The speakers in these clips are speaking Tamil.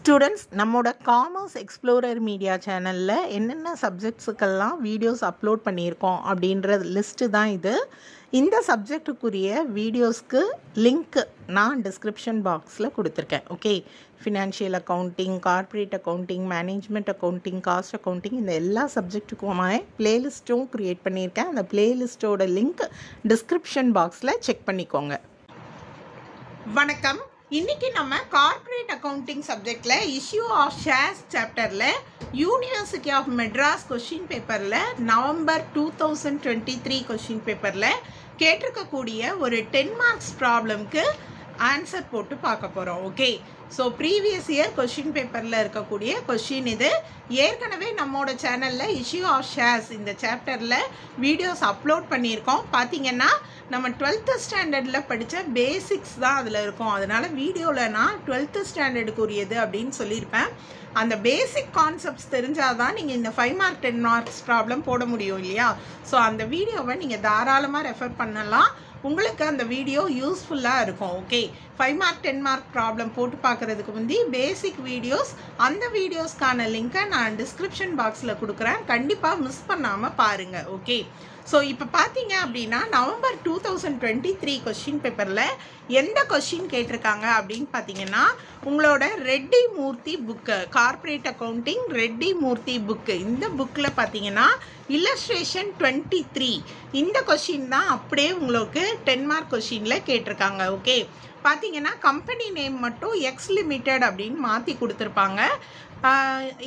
ஸ்டூடெண்ட்ஸ் நம்மோட காமர்ஸ் எக்ஸ்ப்ளோரர் மீடியா சேனலில் என்னென்ன சப்ஜெக்ட்ஸுக்கெல்லாம் வீடியோஸ் அப்லோட் பண்ணியிருக்கோம் அப்படின்ற லிஸ்ட்டு தான் இது. இந்த சப்ஜெக்டுக்குரிய வீடியோஸ்க்கு லிங்க் நான் டிஸ்கிரிப்ஷன் பாக்ஸில் கொடுத்துருக்கேன். Okay, financial accounting, corporate accounting, management accounting, cost accounting, இந்த எல்லா சப்ஜெக்ட்டுக்குமாய் ப்ளேலிஸ்ட்டும் க்ரியேட் பண்ணியிருக்கேன். அந்த ப்ளேலிஸ்ட்டோட லிங்க் டிஸ்கிரிப்ஷன் பாக்ஸில் செக் பண்ணிக்கோங்க. வணக்கம். இன்றைக்கி நம்ம கார்ப்பரேட் அக்கௌண்டிங் சப்ஜெக்டில் இஷ்யூ ஆஃப் ஷேர்ஸ் சாப்டரில் யூனிவர்சிட்டி ஆஃப் மெட்ராஸ் கொஷின் பேப்பரில் நவம்பர் 2023 கொஷின் பேப்பரில் கேட்டிருக்கக்கூடிய ஒரு 10 மார்க்ஸ் ப்ராப்ளம்க்கு ஆன்சர் போட்டு பார்க்க போகிறோம். Okay, so previous year question பேப்பரில் இருக்கக்கூடிய கொஷின் இது. ஏற்கனவே நம்மளோட சேனலில் இஷ்யூ ஆஃப் ஷேர்ஸ் இந்த சாப்டரில் வீடியோஸ் அப்லோட் பண்ணியிருக்கோம். பார்த்திங்கன்னா நம்ம 12th ஸ்டாண்டர்டில் படித்த பேசிக்ஸ் தான் அதில் இருக்கும். அதனால் வீடியோவில் நான் 12th ஸ்டாண்டர்டுக்குரியது அப்படின்னு சொல்லியிருப்பேன். அந்த பேசிக் கான்செப்ட்ஸ் தெரிஞ்சால் தான் நீங்கள் இந்த 5 மார்க் 10 மார்க்ஸ் ப்ராப்ளம் போட முடியும் இல்லையா? ஸோ அந்த வீடியோவை நீங்கள் தாராளமாக ரெஃபர் பண்ணலாம். உங்களுக்கு அந்த வீடியோ யூஸ்ஃபுல்லாக இருக்கும். ஓகே, 5 மார்க் 10 மார்க் ப்ராப்ளம் போட்டு பார்க்குறதுக்கு முந்தி பேசிக் வீடியோஸ், அந்த வீடியோஸ்க்கான லிங்க்கை நான் டிஸ்கிரிப்ஷன் பாக்ஸில் கொடுக்குறேன். கண்டிப்பாக மிஸ் பண்ணாமல் பாருங்கள். ஓகே, ஸோ இப்போ பார்த்தீங்க அப்படின்னா நவம்பர் 2023 கொஷின் பேப்பரில் எந்த கொஷின் கேட்டிருக்காங்க அப்படின்னு பார்த்தீங்கன்னா, உங்களோட ரெட்டி மூர்த்தி புக்கு, கார்ப்பரேட் அக்கௌண்டிங் ரெட்டி மூர்த்தி புக்கு, இந்த புக்கில் பார்த்தீங்கன்னா இல்லஸ்ட்ரேஷன் 23 இந்த கொஷின் தான் அப்படியே உங்களுக்கு 10 மார்க் கொஷினில் கேட்டிருக்காங்க. ஓகே, பார்த்தீங்கன்னா கம்பெனி நேம் மட்டும் எக்ஸ் லிமிடெட் அப்படின்னு மாற்றி கொடுத்துருப்பாங்க.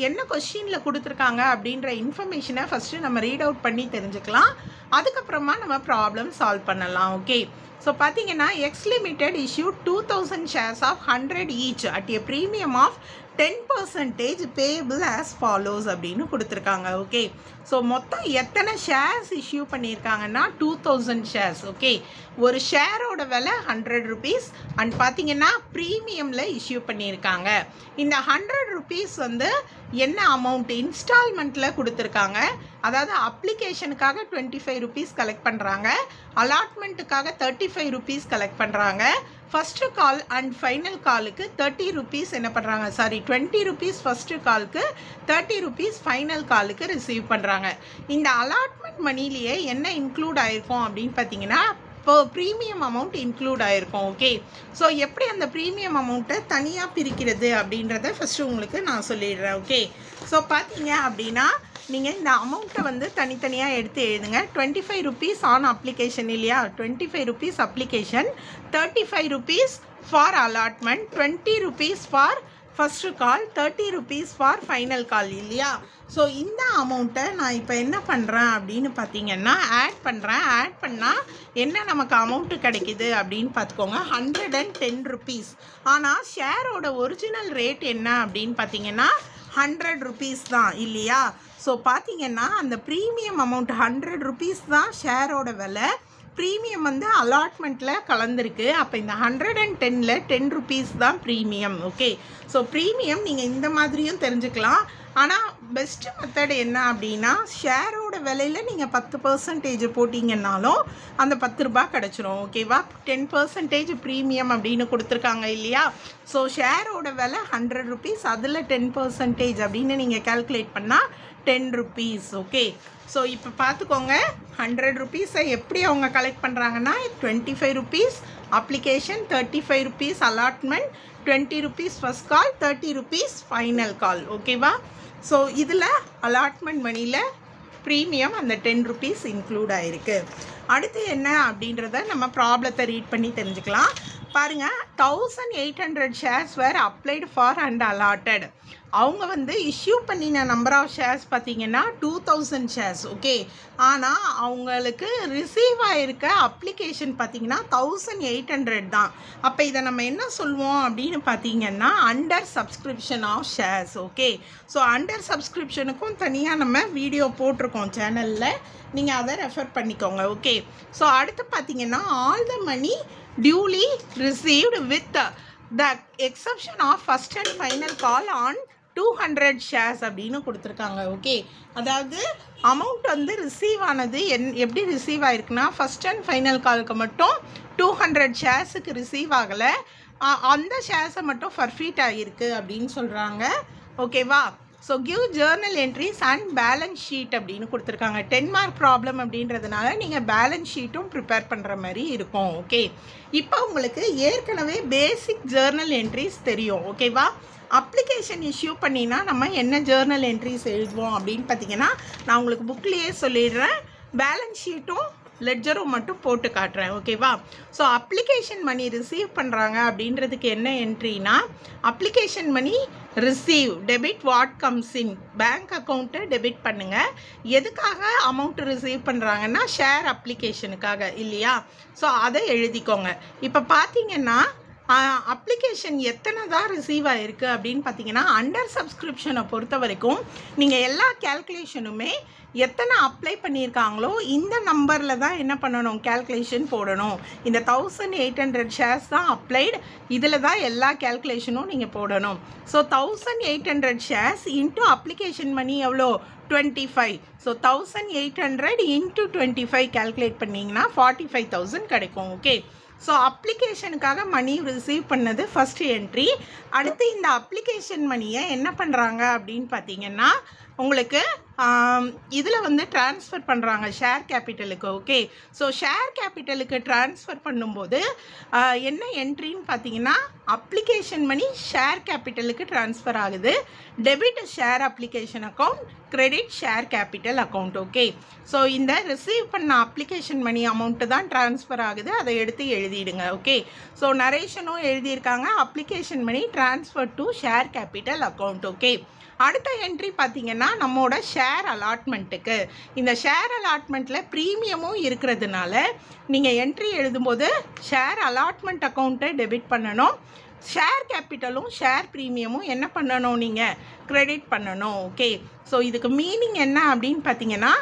என்ன கொஷினில் கொடுத்துருக்காங்க அப்படின்ற இன்ஃபர்மேஷனை ஃபஸ்ட்டு நம்ம ரீட் அவுட் பண்ணி தெரிஞ்சுக்கலாம். அதுக்கப்புறமா நம்ம ப்ராப்ளம் சால்வ் பண்ணலாம். ஓகே, ஸோ பார்த்தீங்கன்னா X limited issue 2000 shares of 100 each at a premium of 10% payable as follows அப்படின்னு கொடுத்துருக்காங்க. ஓகே, ஸோ மொத்தம் எத்தனை ஷேர்ஸ் இஷ்யூ பண்ணியிருக்காங்கன்னா 2000 ஷேர்ஸ். ஓகே, ஒரு ஷேரோட விலை 100 rupees அண்ட் பார்த்தீங்கன்னா ப்ரீமியமில் இஷ்யூ பண்ணியிருக்காங்க. இந்த 100 rupees வந்து என்ன அமௌண்ட் இன்ஸ்டால்மெண்ட்டில் கொடுத்துருக்காங்க. அதாவது அப்ளிகேஷனுக்காக 25 rupees கலெக்ட் பண்ணுறாங்க, அலாட்மெண்ட்டுக்காக 35 rupees கலெக்ட் பண்ணுறாங்க, ஃபஸ்ட்டு கால் அண்ட் ஃபைனல் காலுக்கு 30 rupees என்ன பண்ணுறாங்க, 20 rupees ஃபஸ்ட்டு காலுக்கு, 30 rupees ஃபைனல் காலுக்கு ரிசீவ் பண்ணுறாங்க. இந்த அலாட்மெண்ட் மணிலேயே என்ன இன்க்ளூட் ஆகிருக்கும் அப்படின்னு பார்த்தீங்கன்னா இப்போ ப்ரீமியம் அமௌண்ட் இன்க்ளூட் ஆகிருக்கும். ஓகே, ஸோ எப்படி அந்த ப்ரீமியம் அமௌண்ட்டை தனியாக பிரிக்கிறது அப்படின்றத ஃபஸ்ட்டு உங்களுக்கு நான் சொல்லிடுறேன். ஓகே, ஸோ பார்த்தீங்க அப்படின்னா நீங்கள் இந்த அமௌண்ட்டை வந்து தனித்தனியாக எடுத்து எழுதுங்க. 25 rupees ஆன் அப்ளிகேஷன் இல்லையா, 25 rupees application, 35 rupees for allotment, 20 rupees for first call, 30 rupees for final கால் இல்லையா? ஸோ இந்த அமௌண்ட்டை நான் இப்போ என்ன பண்ணுறேன் அப்படின்னு பார்த்தீங்கன்னா ஆட் பண்ணுறேன். ஆட் பண்ணால் என்ன நமக்கு அமௌண்ட்டு கிடைக்கிது அப்படின்னு பார்த்துக்கோங்க, 110 rupees. ஆனால் ஷேரோட ஒரிஜினல் ரேட் என்ன அப்படின்னு பார்த்தீங்கன்னா 100 rupees தான் இல்லையா? ஸோ பார்த்தீங்கன்னா அந்த ப்ரீமியம் அமௌண்ட் 100 rupees தான் ஷேரோட விலை. ப்ரீமியம் வந்து அலாட்மெண்ட்டில் கலந்துருக்கு. அப்போ இந்த 110ல் 10 rupees தான் ப்ரீமியம். ஓகே, ஸோ ப்ரீமியம் நீங்கள் இந்த மாதிரியும் தெரிஞ்சுக்கலாம். ஆனால் பெஸ்ட்டு மெத்தட் என்ன அப்படின்னா ஷேரோட விலையில் நீங்கள் 10% போட்டிங்கன்னாலும் அந்த 10 ரூபாய் கிடச்சிரும். ஓகேவா? 10% ப்ரீமியம் அப்படின்னு கொடுத்துருக்காங்க இல்லையா? ஸோ ஷேரோட விலை 100 rupees, அதில் 10% அப்படின்னு நீங்கள் கால்குலேட் பண்ணால் 10 rupees. ஓகே, ஸோ இப்போ பார்த்துக்கோங்க 100 rupees-ஐ எப்படி அவங்க கலெக்ட் பண்ணுறாங்கன்னா 25 rupees application, 35 rupees allotment, 20 rupees first call, 30 rupees final கால். ஓகேவா? ஸோ இதில் அலாட்மெண்ட் மணியில் ப்ரீமியம் அந்த 10 rupees இன்க்ளூட் ஆகிருக்கு. அடுத்து என்ன அப்படின்றத நம்ம ப்ராப்ளத்தை ரீட் பண்ணி தெரிஞ்சுக்கலாம். பாருங்கள், 1800 shares were applied for and allotted. அவங்க வந்து இஷ்யூ பண்ணின நம்பர் ஆஃப் ஷேர்ஸ் பார்த்தீங்கன்னா 2000 ஷேர்ஸ். ஓகே, ஆனால் அவங்களுக்கு ரிசீவ் ஆகிருக்க அப்ளிகேஷன் பார்த்தீங்கன்னா 1800 தான். அப்போ இதை நம்ம என்ன சொல்லுவோம் அப்படின்னு பார்த்தீங்கன்னா under subscription of shares. Okay, so under சப்ஸ்கிரிப்ஷனுக்கும் தனியாக நம்ம வீடியோ போட்டிருக்கோம் சேனலில், நீங்கள் அதை ரெஃபர் பண்ணிக்கோங்க. ஓகே, ஸோ அடுத்து பார்த்தீங்கன்னா all the money duly received with the exception of first and final call on 200 shares அப்படின்னு கொடுத்துருக்காங்க. ஓகே, அதாவது அமௌண்ட் வந்து ரிசீவ் ஆனது எப்படி ரிசீவ் ஆகிருக்குன்னா ஃபஸ்ட் அண்ட் ஃபைனல் காலுக்கு மட்டும் 200 ஷேர்ஸுக்கு ரிசீவ் ஆகலை. அந்த ஷேர்ஸை மட்டும் ஃபர்ஃபீட் ஆகிருக்கு அப்படின்னு சொல்கிறாங்க. ஓகேவா? So give Journal entries and balance sheet அப்படின்னு கொடுத்துருக்காங்க. 10 மார்க் ப்ராப்ளம் அப்படின்றதுனால நீங்கள் பேலன்ஸ் ஷீட்டும் ப்ரிப்பேர் பண்ணுற மாதிரி இருக்கும். ஓகே, இப்போ உங்களுக்கு ஏற்கனவே பேசிக் ஜேர்னல் என்ட்ரிஸ் தெரியும். ஓகேவா? அப்ளிகேஷன் இஷ்யூ பண்ணினா நம்ம என்ன ஜேர்னல் என்ட்ரிஸ் எழுதுவோம் அப்படின்னு பார்த்தீங்கன்னா, நான் உங்களுக்கு புக்லேயே சொல்லிடுறேன். பேலன்ஸ் ஷீட்டும் லெட்ஜரும் மட்டும் போட்டு காட்டுறேன். ஓகேவா? ஸோ அப்ளிகேஷன் மணி ரிசீவ் பண்ணுறாங்க அப்படின்றதுக்கு என்ன என்ட்ரினா, application money receive debit what comes in, bank அக்கௌண்ட்டை டெபிட் பண்ணுங்கள். எதுக்காக அமௌண்ட் ரிசீவ் பண்ணுறாங்கன்னா ஷேர் அப்ளிகேஷனுக்காக இல்லையா? ஸோ அதை எழுதிக்கோங்க. இப்போ பார்த்தீங்கன்னா அப்ளிகேஷன் எத்தனை தான் ரிசீவ் ஆகிருக்கு அப்படின்னு பார்த்தீங்கன்னா, அண்டர் சப்ஸ்கிரிப்ஷனை பொறுத்த வரைக்கும் நீங்கள் எல்லா கேல்குலேஷனுமே எத்தனை அப்ளை பண்ணியிருக்காங்களோ இந்த நம்பரில் தான் என்ன பண்ணணும், கேல்குலேஷன் போடணும். இந்த 1800 ஷேர்ஸ் தான் அப்ளைடு, இதில் தான் எல்லா கேல்குலேஷனும் நீங்கள் போடணும். So 1800 shares into application money எவ்வளோ, 25. ஸோ 1800 இன்ட்டு 25 கேல்குலேட் பண்ணிங்கன்னா 45,000 கிடைக்கும். ஓகே, ஸோ அப்ளிகேஷனுக்காக மணி ரிசீவ் பண்ணது ஃபஸ்ட்டு என்ட்ரி. அடுத்து இந்த அப்ளிகேஷன் மணியை என்ன பண்ணுறாங்க அப்படின்னு பார்த்தீங்கன்னா, உங்களுக்கு இதில் வந்து ட்ரான்ஸ்ஃபர் பண்ணுறாங்க ஷேர் கேபிட்டலுக்கு. ஓகே, ஸோ ஷேர் கேபிட்டலுக்கு ட்ரான்ஸ்ஃபர் பண்ணும்போது என்ன என்ட்ரின்னு பார்த்தீங்கன்னா, அப்ளிகேஷன் மணி ஷேர் கேபிட்டலுக்கு ட்ரான்ஸ்ஃபர் ஆகுது. Debit share application account, credit share capital account. Okay, so இந்த ரிசீவ் பண்ண அப்ளிகேஷன் மணி அமௌண்ட்டு தான் ட்ரான்ஸ்ஃபர் ஆகுது, அதை எடுத்து எழுதிடுங்க. ஓகே, ஸோ நரேஷனும் எழுதியிருக்காங்க, application money transfer to share capital account. Okay, அடுத்த என்ட்ரி பார்த்தீங்கன்னா நம்மளோட ஷேர் அலாட்மெண்ட்டுக்கு. இந்த ஷேர் அலாட்மெண்ட்டில் ப்ரீமியமும் இருக்கிறதுனால நீங்கள் என்ட்ரி எழுதும்போது ஷேர் அலாட்மெண்ட் அக்கௌண்ட்டை டெபிட் பண்ணணும். ஷேர் கேபிட்டலும் ஷேர் ப்ரீமியமும் என்ன பண்ணணும், நீங்கள் கிரெடிட் பண்ணணும். ஓகே, ஸோ இதுக்கு மீனிங் என்ன அப்படின்னு பார்த்தீங்கன்னா,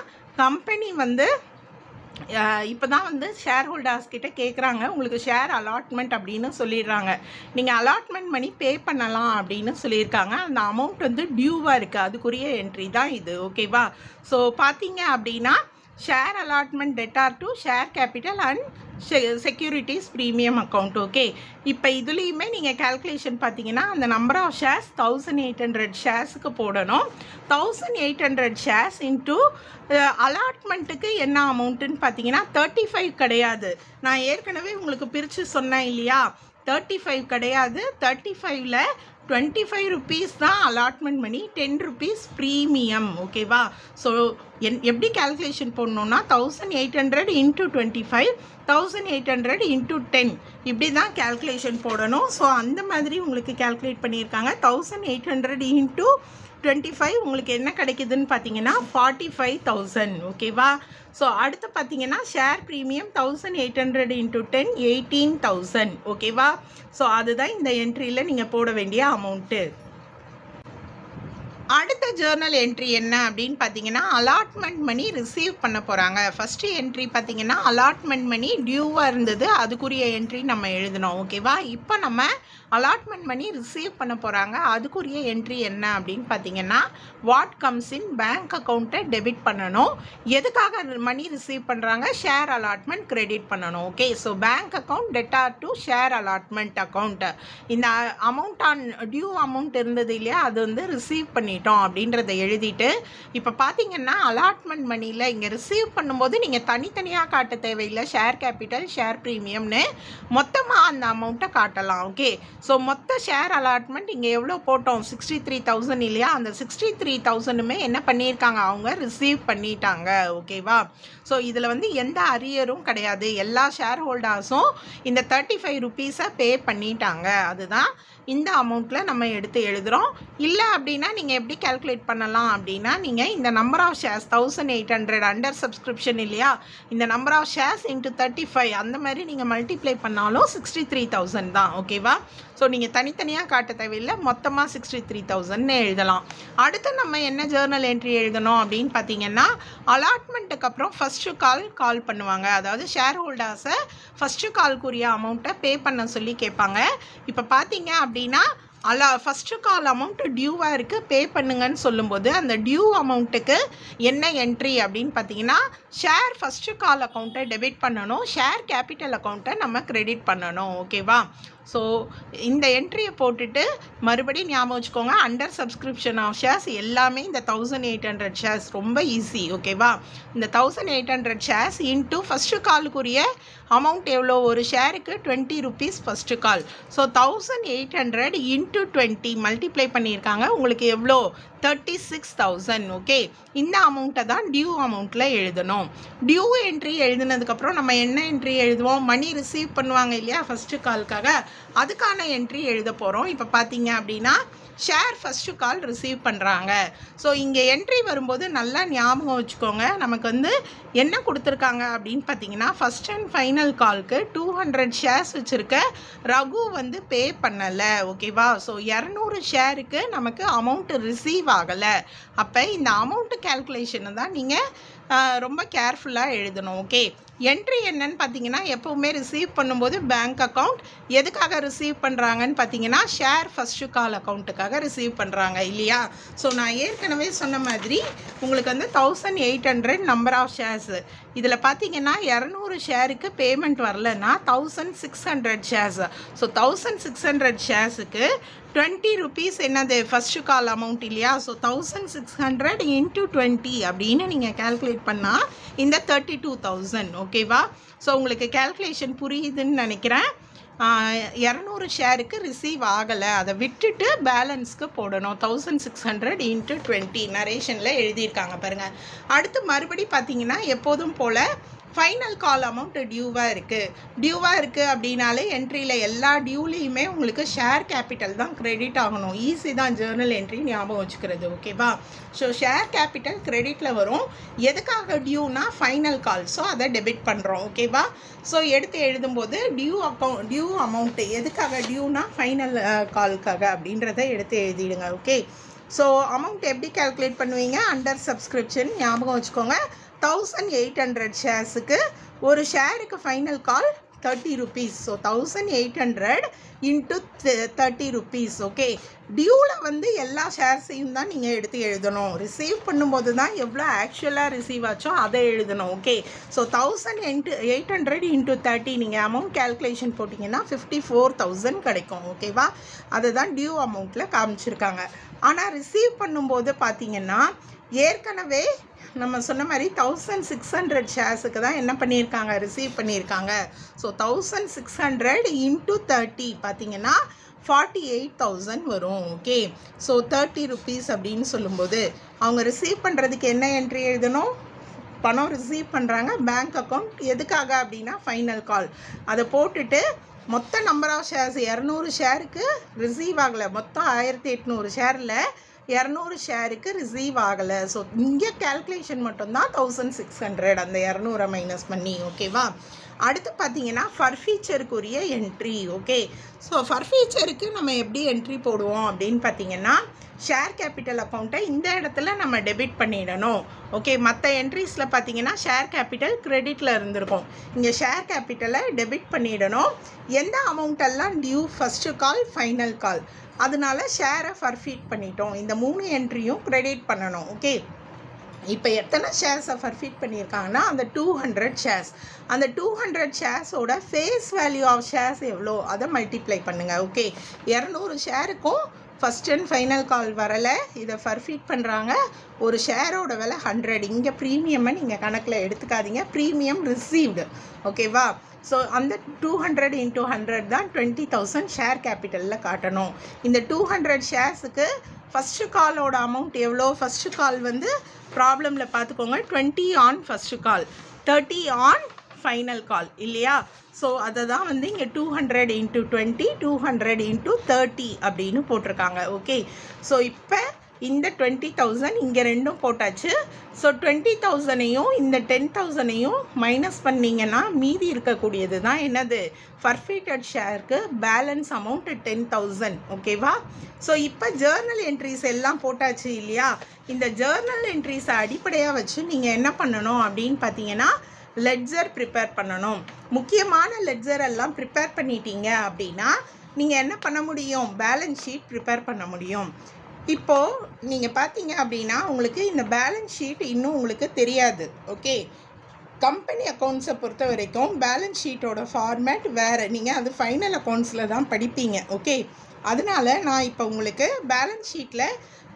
கம்பெனி வந்து இப்போ தான் வந்து ஷேர் ஹோல்டர்ஸ் கிட்ட கேட்குறாங்க, உங்களுக்கு ஷேர் அலாட்மெண்ட் அப்படின்னு சொல்லிடுறாங்க. நீங்கள் அலாட்மெண்ட் மணி பே பண்ணலாம் அப்படின்னு சொல்லியிருக்காங்க. அந்த அமௌண்ட் வந்து டியூவாக இருக்குது, அதுக்குரிய என்ட்ரி தான் இது. ஓகேவா? ஸோ பார்த்தீங்க அப்படின்னா share allotment debtor to share capital and securities premium account. Okay, இப்போ இதுலேயுமே நீங்கள் கேல்குலேஷன் பார்த்தீங்கன்னா அந்த நம்பர் ஆஃப் ஷேர்ஸ் 1800 ஷேர்ஸுக்கு போடணும். 1800 ஷேர்ஸ் இன்ட்டு அலாட்மெண்ட்டுக்கு என்ன அமௌண்ட்டுன்னு பார்த்தீங்கன்னா 35 கிடையாது. நான் ஏற்கனவே உங்களுக்கு பிரித்து சொன்னேன் இல்லையா, 35 கிடையாது. 35ல் 25 rupees தான் அலாட்மெண்ட் மணி, 10 rupees ப்ரீமியம். ஓகேவா? ஸோ எப்படி கேல்குலேஷன் போடணுன்னா 1800 இன்ட்டு 25, 1800 இன்ட்டு 10 இப்படி தான் கேல்குலேஷன் போடணும். ஸோ அந்த மாதிரி உங்களுக்கு கேல்குலேட் பண்ணியிருக்காங்க. 1800 இன்ட்டு 25 உங்களுக்கு என்ன கிடைக்குதுன்னு பார்த்தீங்கன்னா 45,000. ஓகேவா? ஸோ அடுத்து பார்த்தீங்கன்னா ஷேர் ப்ரீமியம் 1800 இன்ட்டு 10 18,000. ஓகேவா? ஸோ அதுதான் இந்த என்ட்ரியில் நீங்கள் போட வேண்டிய அமௌண்ட்டு. அடுத்த ஜேர்னல் என்ட்ரி என்ன அப்படின்னு பார்த்தீங்கன்னா, அலாட்மெண்ட் மணி ரிசீவ் பண்ண போகிறாங்க. ஃபஸ்ட்டு என்ட்ரி பார்த்தீங்கன்னா அலாட்மெண்ட் மணி டியூவாக இருந்தது, அதுக்குரிய என்ட்ரி நம்ம எழுதணும். ஓகேவா? இப்போ நம்ம அலாட்மெண்ட் மணி ரிசீவ் பண்ண போகிறாங்க, அதுக்குரிய என்ட்ரி என்ன அப்படின்னு பார்த்தீங்கன்னா, வாட் கம்ஸ் இன், பேங்க் அக்கௌண்ட்டை டெபிட் பண்ணணும். எதுக்காக மணி ரிசீவ் பண்ணுறாங்க, ஷேர் அலாட்மெண்ட் கிரெடிட் பண்ணணும். Okay, so bank account debtor to share allotment account. இந்த அமௌண்ட் ஆன் டியூ அமௌண்ட் இருந்தது இல்லையா, அது வந்து ரிசீவ் பண்ணிட்டோம் அப்படின்றத எழுதிட்டு, இப்போ பார்த்தீங்கன்னா அலாட்மெண்ட் மணியில் இங்கே ரிசீவ் பண்ணும்போது நீங்கள் தனித்தனியாக காட்ட தேவையில்லை, ஷேர் கேபிட்டல் ஷேர் ப்ரீமியம்னு மொத்தமாக அந்த அமௌண்ட்டை காட்டலாம். ஓகே, ஸோ மொத்த ஷேர் அலாட்மெண்ட் இங்கே எவ்வளோ போட்டோம், 63,000 இல்லையா, அந்த 63,000மே என்ன பண்ணியிருக்காங்க, அவங்க ரிசீவ் பண்ணிட்டாங்க. ஓகேவா? ஸோ இதில் வந்து எந்த அரியரும் கிடையாது, எல்லா ஷேர் ஹோல்டர்ஸும் இந்த 35 rupees பே பண்ணிட்டாங்க. அதுதான் இந்த அமௌண்ட்டில் நம்ம எடுத்து எழுதுகிறோம். இல்லை அப்படின்னா நீங்கள் எப்படி கேல்குலேட் பண்ணலாம் அப்படின்னா, நீங்கள் இந்த number of shares 1800 under subscription இல்லையா, இந்த நம்பர் ஆஃப் ஷேர்ஸ் இன்ட்டு 35 அந்த மாதிரி நீங்கள் மல்டிப்ளை பண்ணாலும் 63,000 தான். ஓகேவா? ஸோ நீங்கள் தனித்தனியாக காட்ட தேவையில்லை, மொத்தமாக 63,000 எழுதலாம். அடுத்து நம்ம என்ன ஜேர்னல் என்ட்ரி எழுதணும் அப்படின்னு பார்த்தீங்கன்னா, அலாட்மெண்ட்டுக்கு அப்புறம் ஃபஸ்ட்டு கால் பண்ணுவாங்க. அதாவது ஷேர் ஹோல்டர்ஸை ஃபஸ்ட்டு கால்க்குரிய அமௌண்ட்டை பே பண்ண சொல்லி கேட்பாங்க. இப்போ பார்த்தீங்க அப்படின்னா ஃபஸ்ட்டு கால் அமௌண்ட்டு டியூவாக இருக்குது, பே பண்ணுங்கன்னு சொல்லும்போது அந்த டியூ அமௌண்ட்டுக்கு என்ன என்ட்ரி அப்படின்னு பார்த்தீங்கன்னா, ஷேர் ஃபஸ்ட்டு கால் அக்கௌண்ட்டை டெபிட் பண்ணணும், ஷேர் கேபிட்டல் அக்கௌண்ட்டை நம்ம கிரெடிட் பண்ணணும். ஓகேவா? ஸோ இந்த என்ட்ரியை போட்டுட்டு மறுபடியும் ஞாபகம் வச்சுக்கோங்க, அண்டர் சப்ஸ்கிரிப்ஷன் ஆஃப் ஷேர்ஸ் எல்லாமே இந்த 1800 ஷேர்ஸ் ரொம்ப ஈஸி. ஓகேவா? இந்த 1800 ஷேர்ஸ் இன்ட்டு ஃபஸ்ட்டு காலுக்குரிய அமௌண்ட் எவ்வளோ? ஒரு ஷேருக்கு 20 rupees first call. So 1800 into 20 multiply பண்ணியிருக்காங்க. உங்களுக்கு எவ்வளோ? 36,000. ஓகே, இந்த அமௌண்ட்டை தான் டியூ அமௌண்ட்டில் எழுதணும். டியூ என்ட்ரி எழுதுனதுக்கப்புறம் நம்ம என்ன என்ட்ரி எழுதுவோம்? மணி ரிசீவ் பண்ணுவாங்க இல்லையா ஃபஸ்ட்டு காலுக்காக, அதுக்கான என்ட்ரி எழுத போகிறோம். இப்போ பார்த்தீங்க அப்படின்னா ஷேர் ஃபஸ்ட்டு கால் ரிசீவ் பண்ணுறாங்க. ஸோ இங்கே என்ட்ரி வரும்போது நல்லா ஞாபகம் வச்சுக்கோங்க, நமக்கு வந்து என்ன கொடுத்துருக்காங்க அப்படின்னு பார்த்தீங்கன்னா, first and final Calc 200 shares வச்சுருக்க ரகு வந்து பே பண்ணலை. ஓகேவா? ஸோ 200 ஷேருக்கு நமக்கு அமௌண்ட்டு ரிசீவ் ஆகலை. அப்போ இந்த அமௌண்ட்டு கேல்குலேஷனை தான் நீங்கள் ரொம்ப கேர்ஃபுல்லாக எழுதணும். ஓகே, என்ட்ரி என்னன்னு பார்த்தீங்கன்னா, எப்போவுமே ரிசீவ் பண்ணும்போது பேங்க் அக்கௌண்ட் எதுக்காக ரிசீவ் பண்ணுறாங்கன்னு பார்த்தீங்கன்னா, ஷேர் ஃபஸ்ட்டு கால் அக்கௌண்ட்டுக்காக ரிசீவ் பண்ணுறாங்க இல்லையா? ஸோ நான் ஏற்கனவே சொன்ன மாதிரி உங்களுக்கு வந்து 1800 நம்பர் ஆஃப் ஷேர்ஸ், இதில் பார்த்தீங்கன்னா 200 ஷேருக்கு பேமெண்ட் வரலன்னா 1600 ஷேர்ஸ். ஸோ 1600 ஷேர்ஸுக்கு 20 ருபீஸ் என்னது? ஃபஸ்ட்டு கால் அமௌண்ட் இல்லையா? ஸோ 1600 இன்ட்டு 20 அப்படின்னு நீங்கள் கேல்குலேட் பண்ணால் இந்த 32,000. ஓகேவா? ஸோ உங்களுக்கு கேல்குலேஷன் புரியுதுன்னு நினைக்கிறேன். 200 ஷேருக்கு ரிசீவ் ஆகலை, அதை விட்டுட்டு பேலன்ஸ்க்கு போடணும். 1600 இன்ட்டு 20 நரேஷனில் எழுதியிருக்காங்க பாருங்கள். அடுத்து மறுபடி பார்த்தீங்கன்னா எப்போதும் போல் ஃபைனல் கால் அமௌண்ட் டியூவாக இருக்குது அப்படின்னாலே என்ட்ரியில் எல்லா டியூலேயுமே உங்களுக்கு ஷேர் கேபிட்டல் தான் கிரெடிட் ஆகணும். ஈஸி தான் ஜேர்னல் என்ட்ரி ஞாபகம் வச்சுக்கிறது. ஓகேவா? ஸோ ஷேர் கேபிட்டல் கிரெடிட்டில் வரும். எதுக்காக டியூனா ஃபைனல் கால், ஸோ அதை டெபிட் பண்ணுறோம். ஓகேவா? ஸோ எடுத்து எழுதும்போது டியூ அமௌண்ட்டு எதுக்காக டியூனா ஃபைனல் காலுக்காக அப்படின்றத எடுத்து எழுதிடுங்க. ஓகே, ஸோ அமௌண்ட் எப்படி கேல்குலேட் பண்ணுவீங்க? அண்டர் சப்ஸ்கிரிப்ஷன் ஞாபகம் வச்சுக்கோங்க. 1800 ஷேர்ஸுக்கு ஒரு ஷேருக்கு final call 30 rupees. So 1800 into 30 rupees. Okay, டியூவில் வந்து எல்லா ஷேர்ஸையும் தான் நீங்கள் எடுத்து எழுதணும். ரிசீவ் பண்ணும்போது தான் எவ்வளோ ஆக்சுவலாக ரிசீவ் ஆச்சோ அதை எழுதணும். ஓகே, ஸோ 1800 இன்ட்டு 30 நீங்கள் அமௌண்ட் கேல்குலேஷன் போட்டிங்கன்னா 54,000 கிடைக்கும். ஓகேவா? அதை தான் டியூ அமௌண்ட்டில் காமிச்சிருக்காங்க. ஆனால் ரிசீவ் பண்ணும்போது பார்த்தீங்கன்னா ஏற்கனவே நம்ம சொன்ன மாதிரி 1600 ஷேர்ஸுக்கு தான் என்ன பண்ணியிருக்காங்க? ரிசீவ் பண்ணியிருக்காங்க. ஸோ 1600 இன்ட்டு 30 பார்த்தீங்கன்னா 48,000 வரும். ஓகே, ஸோ 30 ருபீஸ் அப்படின்னு சொல்லும்போது அவங்க ரிசீவ் பண்ணுறதுக்கு என்ன என்ட்ரி எழுதணும்? பணம் ரிசீவ் பண்ணுறாங்க, பேங்க் அக்கௌண்ட் எதுக்காக அப்படின்னா ஃபைனல் கால். அதை போட்டுட்டு மொத்த நம்பர் ஆஃப் ஷேர்ஸ் 200 ஷேருக்கு ரிசீவ் ஆகலை. மொத்தம் 1800 ஷேரில் 200 ஷேருக்கு ரிசீவ் ஆகலை. ஸோ இங்கே கேல்குலேஷன் மட்டும்தான் 1600, அந்த 200 மைனஸ் பண்ணி. ஓகேவா? அடுத்து பார்த்தீங்கன்னா ஃபர்ஃபீச்சருக்குரிய என்ட்ரி. ஓகே, ஸோ ஃபர்ஃபீச்சருக்கு நம்ம எப்படி என்ட்ரி போடுவோம் அப்படின்னு பார்த்தீங்கன்னா, ஷேர் கேபிட்டல் அக்கௌண்ட்டை இந்த இடத்துல நம்ம டெபிட் பண்ணிடணும். ஓகே, மற்ற என்ட்ரிஸில் பார்த்தீங்கன்னா ஷேர் கேபிட்டல் கிரெடிட்டில் இருந்திருக்கும். இங்கே ஷேர் கேபிட்டலை டெபிட் பண்ணிடணும். எந்த அமௌண்ட்டெல்லாம் due? First call, final call. அதனால ஷேரை ஃபர்ஃபீட் பண்ணிட்டோம். இந்த 3 என்ட்ரியும் கிரெடிட் பண்ணணும். ஓகே, இப்போ எத்தனை ஷேர்ஸை ஃபர்ஃபீட் பண்ணியிருக்காங்கன்னா அந்த 200 ஷேர்ஸ். அந்த 200 ஷேர்ஸோட ஃபேஸ் வேல்யூ ஆஃப் ஷேர்ஸ் எவ்வளோ அதை மல்டிப்ளை பண்ணுங்கள். ஓகே, 200 ஷேருக்கும் ஃபஸ்ட் அண்ட் ஃபைனல் கால் வரலை, இதை ஃபர்ஃபீட் பண்ணுறாங்க. ஒரு ஷேரோட விலை 100. இங்கே ப்ரீமியமை நீங்கள் கணக்கில் எடுத்துக்காதீங்க, ப்ரீமியம் ரிசீவ்டு. ஓகேவா? ஸோ அந்த 200 இன்ட்டு 100 தான் 20,000 ஷேர் கேபிட்டலில் காட்டணும். இந்த 200 ஷேர்ஸுக்கு ஃபஸ்ட்டு காலோட அமௌண்ட் எவ்வளோ? ஃபஸ்ட்டு கால் வந்து ப்ராப்ளமில் பார்த்துக்கோங்க, 20 on first call, 30 on final கால் இல்லையா? ஸோ அதை தான் வந்து இங்கே 200 இன்ட்டு 20, 200 இன்ட்டு 30 அப்படின்னு போட்டிருக்காங்க. ஓகே, ஸோ இப்போ இந்த 20,000 இங்கே ரெண்டும் போட்டாச்சு. ஸோ 20,000ஐயும் இந்த 10,000ஐயும் மைனஸ் பண்ணிங்கன்னா மீதி இருக்கக்கூடியது தான் என்னது? ஃபர்ஃபீட்டட் ஷேருக்கு பேலன்ஸ் அமௌண்ட் 10,000. ஓகேவா? ஸோ இப்போ ஜேர்னல் என்ட்ரிஸ் எல்லாம் போட்டாச்சு இல்லையா? இந்த ஜேர்னல் என்ட்ரிஸை அடிப்படையாக வச்சு நீங்கள் என்ன பண்ணணும் அப்படின்னு பார்த்தீங்கன்னா, லெட்ஜர் ப்ரிப்பேர் பண்ணணும். முக்கியமான லெட்ஜர் எல்லாம் ப்ரிப்பேர் பண்ணிட்டீங்க அப்படின்னா நீங்கள் என்ன பண்ண முடியும்? பேலன்ஸ் ஷீட் ப்ரிப்பேர் பண்ண முடியும். இப்போது நீங்கள் பார்த்தீங்க அப்படின்னா உங்களுக்கு இந்த பேலன்ஸ் ஷீட் இன்னும் உங்களுக்கு தெரியாது. ஓகே, கம்பெனி அக்கௌண்ட்ஸை பொறுத்த வரைக்கும் பேலன்ஸ் ஷீட்டோட ஃபார்மேட் வேறு, நீங்கள் அது ஃபைனல் அக்கௌண்ட்ஸில் தான் படிப்பீங்க. ஓகே, அதனால் நான் இப்போ உங்களுக்கு பேலன்ஸ் ஷீட்டில்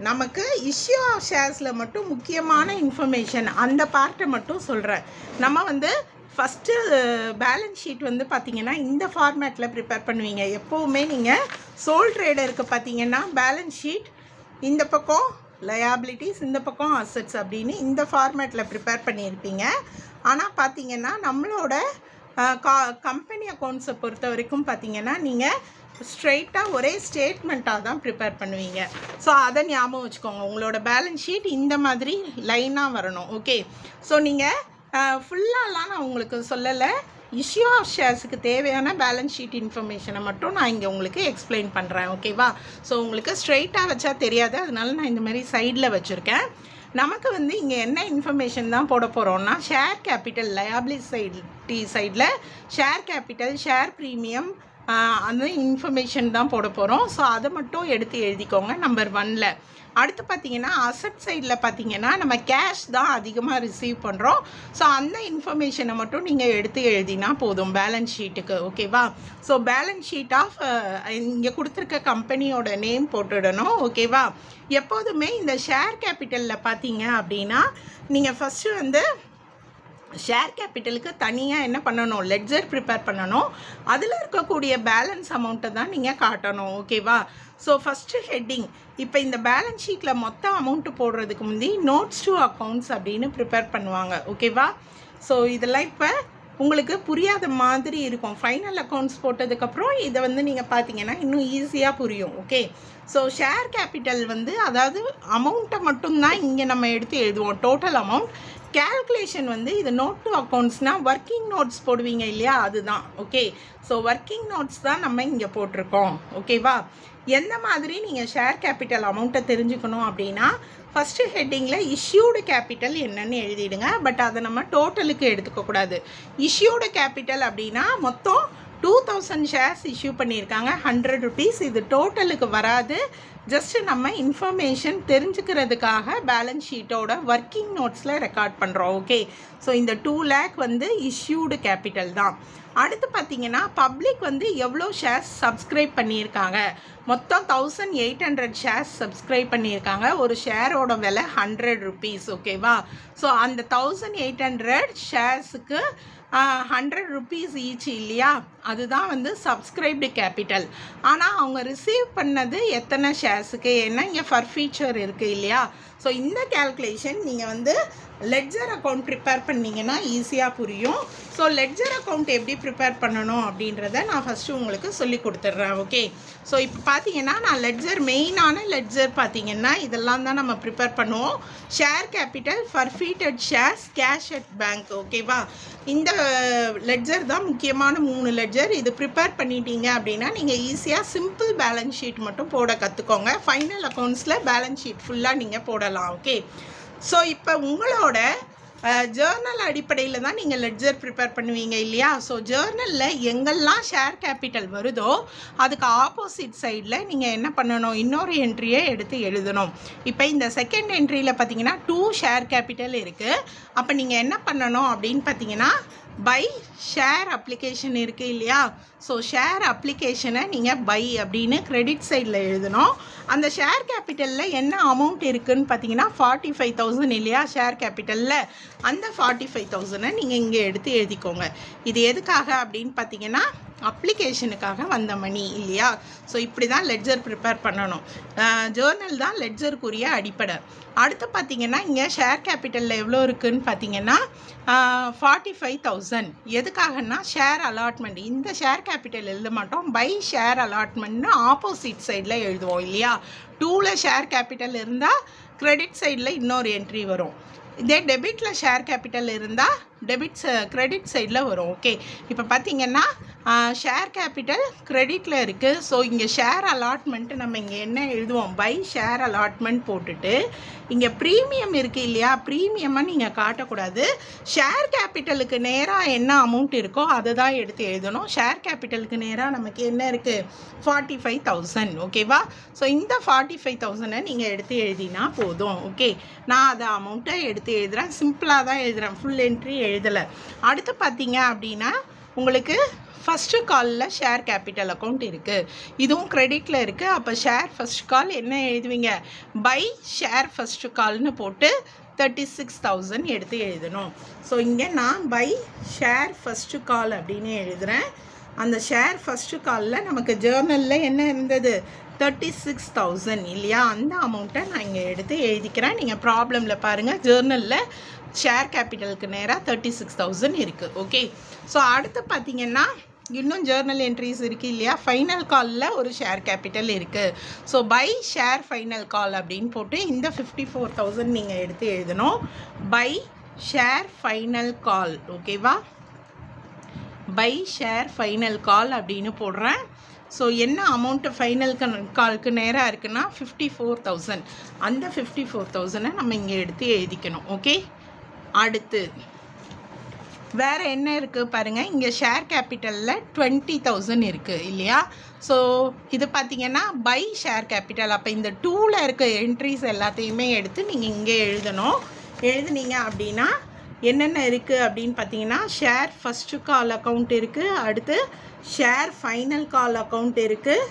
நமக்கு இஷ்யூ ஆஃப் ஷேர்ஸில் மட்டும் முக்கியமான இன்ஃபர்மேஷன் அந்த பார்ட்டை மட்டும் சொல்கிறேன். நம்ம வந்து ஃபஸ்ட்டு பேலன்ஸ் ஷீட் வந்து பார்த்திங்கன்னா இந்த ஃபார்மேட்டில் ப்ரிப்பேர் பண்ணுவீங்க. எப்போவுமே நீங்கள் சோல் ட்ரேடருக்கு பார்த்திங்கன்னா பேலன்ஸ் ஷீட் இந்த பக்கம் லயாபிலிட்டிஸ், இந்த பக்கம் அசட்ஸ் அப்படின்னு இந்த ஃபார்மேட்டில் ப்ரிப்பேர் பண்ணியிருப்பீங்க. ஆனால் பார்த்திங்கன்னா நம்மளோட கம்பெனி அக்கௌண்ட்ஸை பொறுத்த வரைக்கும் பார்த்திங்கன்னா நீங்கள் ஸ்ட்ரெயிட்டாக ஒரே ஸ்டேட்மெண்ட்டாக தான் ப்ரிப்பேர் பண்ணுவீங்க. ஸோ அதை ஞாபகம் வச்சுக்கோங்க. உங்களோட பேலன்ஸ் ஷீட் இந்த மாதிரி லைனாக வரணும். ஓகே, ஸோ நீங்கள் ஃபுல்லாலாம் நான் உங்களுக்கு சொல்லலை. இஷ்யூ ஆஃப் ஷேர்ஸுக்கு தேவையான பேலன்ஸ் ஷீட் இன்ஃபர்மேஷனை மட்டும் நான் இங்கே உங்களுக்கு எக்ஸ்பிளைன் பண்ணுறேன். ஓகேவா? ஸோ உங்களுக்கு ஸ்ட்ரெயிட்டாக வச்சா தெரியாது, அதனால நான் இந்த மாதிரி சைடில் வச்சுருக்கேன். நமக்கு வந்து இங்கே என்ன இன்ஃபர்மேஷன் தான் போட போகிறோம்னா ஷேர் கேபிட்டல் லயபிலிட்டி சைடில் ஷேர் கேபிட்டல், ஷேர் ப்ரீமியம் அந்த இன்ஃபர்மேஷன் தான் போட போகிறோம். ஸோ அதை மட்டும் எடுத்து எழுதிக்கோங்க நம்பர் 1ல். அடுத்து பார்த்திங்கன்னா அசட் சைடில் பார்த்திங்கன்னா நம்ம கேஷ் தான் அதிகமாக ரிசீவ் பண்ணுறோம். ஸோ அந்த இன்ஃபர்மேஷனை மட்டும் நீங்கள் எடுத்து எழுதினா போதும் பேலன்ஸ் ஷீட்டுக்கு. ஓகேவா? ஸோ பேலன்ஸ் ஷீட் ஆஃப் இங்கே கொடுத்துருக்க கம்பெனியோட நேம் போட்டுடணும். ஓகேவா? எப்போதுமே இந்த ஷேர் கேபிட்டலில் பார்த்தீங்க அப்படின்னா நீங்கள் ஃபஸ்ட்டு வந்து ஷேர் கேபிட்டலுக்கு தனியாக என்ன பண்ணணும், லெட்ஜர் ப்ரிப்பேர் பண்ணணும். அதில் இருக்கக்கூடிய பேலன்ஸ் அமௌண்ட்டை தான் நீங்கள் காட்டணும். ஓகேவா? ஸோ ஃபஸ்ட்டு ஹெட்டிங், இப்போ இந்த பேலன்ஸ் ஷீட்டில் மொத்த அமௌண்ட்டு போடுறதுக்கு முந்தி நோட்ஸ் டு அக்கௌண்ட்ஸ் அப்படின்னு ப்ரிப்பேர் பண்ணுவாங்க. ஓகேவா? ஸோ இதெல்லாம் இப்போ உங்களுக்கு புரியாத மாதிரி இருக்கும். ஃபைனல் அக்கௌண்ட்ஸ் போட்டதுக்கப்புறம் இதை வந்து நீங்கள் பார்த்தீங்கன்னா இன்னும் ஈஸியாக புரியும். ஓகே, ஸோ ஷேர் கேபிட்டல் வந்து அதாவது அமௌண்ட்டை மட்டும்தான் இங்கே நம்ம எடுத்து எழுதுவோம், டோட்டல் அமௌண்ட். கேல்குலேஷன் வந்து இது நோட் டு அக்கௌண்ட்ஸ்னால் ஒர்க்கிங் நோட்ஸ் போடுவீங்க இல்லையா, அதுதான். ஓகே, ஸோ ஒர்க்கிங் நோட்ஸ் தான் நம்ம இங்கே போட்டிருக்கோம். ஓகேவா? எந்த மாதிரி நீங்கள் ஷேர் கேபிட்டல் அமௌண்ட்டை தெரிஞ்சுக்கணும் அப்படின்னா ஃபஸ்ட்டு ஹெட்டிங்கில் இஷ்யூடு கேபிட்டல் என்னன்னு எழுதிடுங்க. பட் அதை நம்ம டோட்டலுக்கு எடுத்துக்கக்கூடாது. இஷ்யூடு கேபிட்டல் அப்படின்னா மொத்தம் 2000 ஷேர்ஸ் இஷ்யூ பண்ணியிருக்காங்க, 100 rupees. இது டோட்டலுக்கு வராது, ஜஸ்ட் நம்ம இன்ஃபர்மேஷன் தெரிஞ்சுக்கிறதுக்காக பேலன்ஸ் ஷீட்டோட ஒர்க்கிங் நோட்ஸில் ரெக்கார்ட் பண்ணுறோம். ஓகே, ஸோ இந்த 2 lakh வந்து இஷ்யூடு கேபிட்டல் தான். அடுத்து பார்த்திங்கன்னா பப்ளிக் வந்து எவ்வளோ ஷேர்ஸ் சப்ஸ்கிரைப் பண்ணியிருக்காங்க, மொத்தம் 1800 ஷேர்ஸ் சப்ஸ்கிரைப் பண்ணியிருக்காங்க. ஒரு ஷேரோட விலை 100 rupees. ஓகேவா? ஸோ அந்த 1800 ஷேர்ஸுக்கு 100 rupees ஈச் இல்லையா, அதுதான் வந்து சப்ஸ்கிரைப்டு கேபிட்டல். ஆனால் அவங்க ரிசீவ் பண்ணது எத்தனை ஷேர்ஸுக்கு, ஏன்னா இங்கே ஃபர் ஃபீச்சர் இருக்குது இல்லையா. ஸோ இந்த கேல்குலேஷன் நீங்கள் வந்து லெட்ஜர் அக்கௌண்ட் ப்ரிப்பேர் பண்ணிங்கன்னா ஈஸியாக புரியும். ஸோ லெட்ஜர் அக்கௌண்ட் எப்படி ப்ரிப்பேர் பண்ணணும் அப்படின்றத நான் ஃபஸ்ட்டு உங்களுக்கு சொல்லி கொடுத்துட்றேன். ஓகே, ஸோ இப்போ பார்த்தீங்கன்னா நான் லெட்ஜர் மெயினான லெட்ஜர் பார்த்தீங்கன்னா இதெல்லாம் தான் நம்ம ப்ரிப்பேர் பண்ணுவோம். Share capital, forfeited shares, cash at bank. ஓகேவா? இந்த லெட்ஜர் தான் முக்கியமான 3 லெட்ஜர். இது ப்ரிப்பேர் பண்ணிட்டீங்க அப்படின்னா நீங்கள் ஈஸியாக சிம்பிள் பேலன்ஸ் ஷீட் மட்டும் போட கற்றுக்கோங்க. ஃபைனல் அக்கௌண்ட்ஸில் பேலன்ஸ் ஷீட் ஃபுல்லாக நீங்கள் போடலாம். ஓகே, ஸோ இப்போ உங்களோட ஜேர்னல் அடிப்படையில் தான் நீங்கள் லெட்ஜர் ப்ரிப்பேர் பண்ணுவீங்க இல்லையா. ஸோ ஜேர்னலில் எங்கெல்லாம் ஷேர் கேபிட்டல் வருதோ அதுக்கு ஆப்போசிட் சைடில் நீங்கள் என்ன பண்ணணும், இன்னொரு என்ட்ரியை எடுத்து எழுதணும். இப்போ இந்த செகண்ட் என்ட்ரியில் பார்த்தீங்கன்னா 2 ஷேர் கேபிட்டல் இருக்குது. அப்போ நீங்கள் என்ன பண்ணணும் அப்படின்னு பார்த்தீங்கன்னா பை ஷேர் அப்ளிகேஷன் இருக்குது இல்லையா. ஸோ ஷேர் அப்ளிகேஷனை நீங்கள் பை அப்படின்னு கிரெடிட் சைடில் எழுதணும். அந்த ஷேர் கேபிட்டலில் என்ன அமௌண்ட் இருக்குதுன்னு பார்த்தீங்கன்னா 45,000 இல்லையா ஷேர் கேபிட்டலில். அந்த 45,000 நீங்கள் இங்கே எடுத்து எழுதிக்கோங்க. இது எதுக்காக அப்படின்னு பார்த்தீங்கன்னா அப்ளிகேஷனுக்காக வந்த மணி இல்லையா. ஸோ இப்படி தான் லெட்ஜர் ப்ரிப்பேர் பண்ணணும். ஜேர்னல் தான் லெட்ஜருக்குரிய அடிப்படை. அடுத்து பார்த்தீங்கன்னா இங்கே ஷேர் கேபிட்டலில் எவ்வளோ இருக்குதுன்னு பார்த்தீங்கன்னா 45,000. எதுக்காகனா ஷேர் அலாட்மெண்ட். இந்த ஷேர் கேபிட்டல் எழுத மாட்டோம், பை ஷேர் அலாட்மெண்ட்னு ஆப்போசிட் சைடில் எழுதுவோம் இல்லையா. 2ல் ஷேர் கேபிட்டல் இருந்தால் கிரெடிட் சைடில் இன்னொரு என்ட்ரி வரும். இதே டெபிட்டில் ஷேர் கேபிட்டல் இருந்தால் கிரெடிட் சைடில் வரும். ஓகே, இப்போ பார்த்தீங்கன்னா ஷேர் கேபிட்டல் கிரெடிட்டில் இருக்குது. ஸோ இங்கே ஷேர் அலாட்மெண்ட்டு நம்ம இங்கே என்ன எழுதுவோம், பை ஷேர் அலாட்மெண்ட் போட்டுட்டு இங்கே ப்ரீமியம் இருக்குது இல்லையா, ப்ரீமியமாக நீங்கள் காட்டக்கூடாது. ஷேர் கேபிட்டலுக்கு நேராக என்ன அமௌண்ட் இருக்கோ அதை தான் எடுத்து எழுதணும். ஷேர் கேபிட்டலுக்கு நேராக நமக்கு என்ன இருக்குது, 45,000. ஓகேவா? ஸோ இந்த 45,000 நீங்கள் எடுத்து எழுதினா போதும். ஓகே, நான் அதை அமௌண்ட்டை எடுத்து எழுதுகிறேன். சிம்பிளாக தான் எழுதுகிறேன், ஃபுல் என்ட்ரி எழுதலை. அடுத்து பார்த்தீங்க அப்படின்னா உங்களுக்கு ஃபஸ்ட்டு காலில் ஷேர் கேபிட்டல் அக்கௌண்ட் இருக்குது, இதுவும் கிரெடிட்டில் இருக்குது. அப்போ ஷேர் ஃபஸ்ட் கால் என்ன எழுதுவீங்க, பை ஷேர் ஃபஸ்ட்டு கால்னு போட்டு 36,000 எடுத்து எழுதணும். ஸோ இங்கே நான் பை ஷேர் ஃபஸ்ட்டு கால் அப்படின்னு எழுதுகிறேன். அந்த ஷேர் ஃபஸ்ட்டு காலில் நமக்கு ஜேர்னலில் என்ன இருந்தது, 36,000 இல்லையா, அந்த அமௌண்ட்டை நான் இங்கே எடுத்து எழுதிக்கிறேன். நீங்கள் ப்ராப்ளமில் பாருங்கள், ஜேர்னலில் ஷேர் கேபிட்டலுக்கு நேராக 36,000 இருக்குது. ஓகே, ஸோ அடுத்து பார்த்தீங்கன்னா இன்னும் ஜேர்னல் என்ட்ரிஸ் இருக்குது இல்லையா, ஃபைனல் காலில் ஒரு ஷேர் கேபிட்டல் இருக்குது. So by share final call அப்படின்னு போட்டு இந்த 54,000 நீங்கள் எடுத்து எழுதணும். பை ஷேர் ஃபைனல் கால், ஓகேவா, பை ஷேர் ஃபைனல் கால் அப்படின்னு போடுறேன். ஸோ என்ன அமௌண்ட்டு ஃபைனல் காலுக்கு நேராக இருக்குன்னா 54,000. அந்த 54,000 நம்ம இங்கே எடுத்து எழுதிக்கணும். ஓகே, அடுத்து வேறு என்ன இருக்குது பாருங்கள், இங்கே ஷேர் கேபிட்டலில் 20,000 இருக்குது இல்லையா. ஸோ இது பார்த்திங்கன்னா பை ஷேர் கேபிட்டல். அப்போ இந்த 2ல் இருக்க என்ட்ரிஸ் எல்லாத்தையுமே எடுத்து நீங்கள் இங்கே எழுதணும். எழுதுனீங்க அப்படின்னா என்னென்ன இருக்குது அப்படின்னு பார்த்தீங்கன்னா, ஷேர் ஃபஸ்ட்டு கால் அக்கௌண்ட் இருக்குது, அடுத்து ஷேர் ஃபைனல் கால் அக்கௌண்ட் இருக்குது,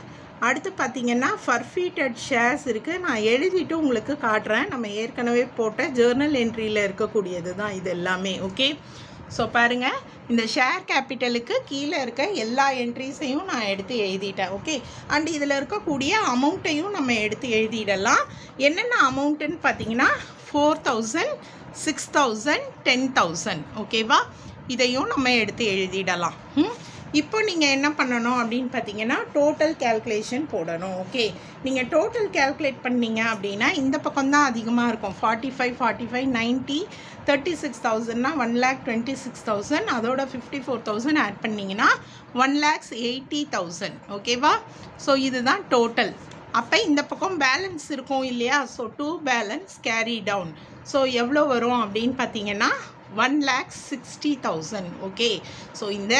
அடுத்து பார்த்திங்கன்னா ஃபர்ஃபீட்டட் ஷேர்ஸ் இருக்குது. நான் எழுதிட்டு உங்களுக்கு காட்டுறேன். நம்ம ஏற்கனவே போட்ட ஜேர்னல் என்ட்ரியில் இருக்கக்கூடியது தான் இது எல்லாமே. ஓகே, ஸோ பாருங்கள், இந்த ஷேர் கேபிட்டலுக்கு கீழே இருக்க எல்லா என்ட்ரிஸையும் நான் எடுத்து எழுதிட்டேன். ஓகே, அண்ட் இதில் இருக்கக்கூடிய அமௌண்ட்டையும் நம்ம எடுத்து எழுதிடலாம். என்னென்ன அமௌண்ட்டுன்னு பார்த்தீங்கன்னா 4,000, 6,000, 10,000. ஓகேவா, இதையும் நம்ம எடுத்து எழுதிடலாம். இப்போ நீங்கள் என்ன பண்ணணும் அப்படின்னு பார்த்தீங்கன்னா டோட்டல் கேல்குலேஷன் போடணும். ஓகே, நீங்கள் டோட்டல் கேல்குலேட் பண்ணீங்க அப்படின்னா இந்த பக்கம் தான் அதிகமாக இருக்கும். 45, 45, 90, 36,000னா 1,26,000. அதோட 54,000 ஆட் பண்ணிங்கன்னா 1,80,000. ஓகேவா, ஸோ இதுதான் டோட்டல். அப்போ இந்த பக்கம் பேலன்ஸ் இருக்கும் இல்லையா, so 2 balance carry down. So எவ்வளோ வரும் அப்படின்னு பார்த்தீங்கன்னா 1,60,000. ஓகே, ஸோ இந்த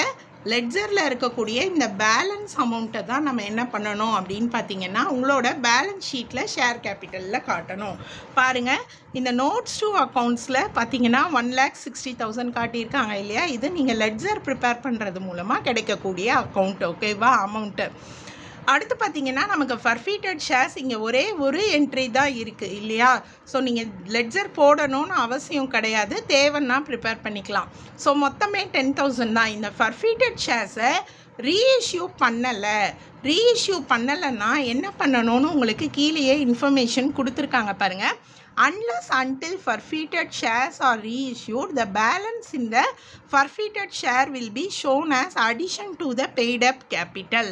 லெட்ஜரில் இருக்கக்கூடிய இந்த பேலன்ஸ் அமௌண்ட்டை தான் நம்ம என்ன பண்ணணும் அப்படின்னு பார்த்தீங்கன்னா உங்களோட பேலன்ஸ் ஷீட்டில் ஷேர் கேபிட்டலில் காட்டணும். பாருங்கள், இந்த நோட்ஸ் டு அக்கௌண்ட்ஸில் பார்த்தீங்கன்னா 1,60,000 காட்டியிருக்காங்க இல்லையா, இது நீங்கள் லெட்ஜர் ப்ரிப்பேர் பண்ணுறது மூலமாக கிடைக்கக்கூடிய அக்கௌண்ட். ஓகேவா, அமௌண்ட்டு. அடுத்து பார்த்தீங்கன்னா நமக்கு ஃபர்ஃபீட்டட் ஷேர்ஸ் இங்கே ஒரே ஒரு என்ட்ரி தான் இருக்குது இல்லையா. ஸோ நீங்கள் லெட்ஜர் போடணும்னு அவசியம் கிடையாது, தேவைன்னா ப்ரிப்பேர் பண்ணிக்கலாம். ஸோ மொத்தமே 10,000 தான். இந்த ஃபர்ஃபீட்டட் ஷேர்ஸை ரீஇஷ்யூ பண்ணலைன்னா என்ன பண்ணணும்னு உங்களுக்கு கீழேயே இன்ஃபர்மேஷன் கொடுத்துருக்காங்க பாருங்கள். Unless until forfeited shares are reissued, the balance in the forfeited share will be shown as addition to the paid up capital.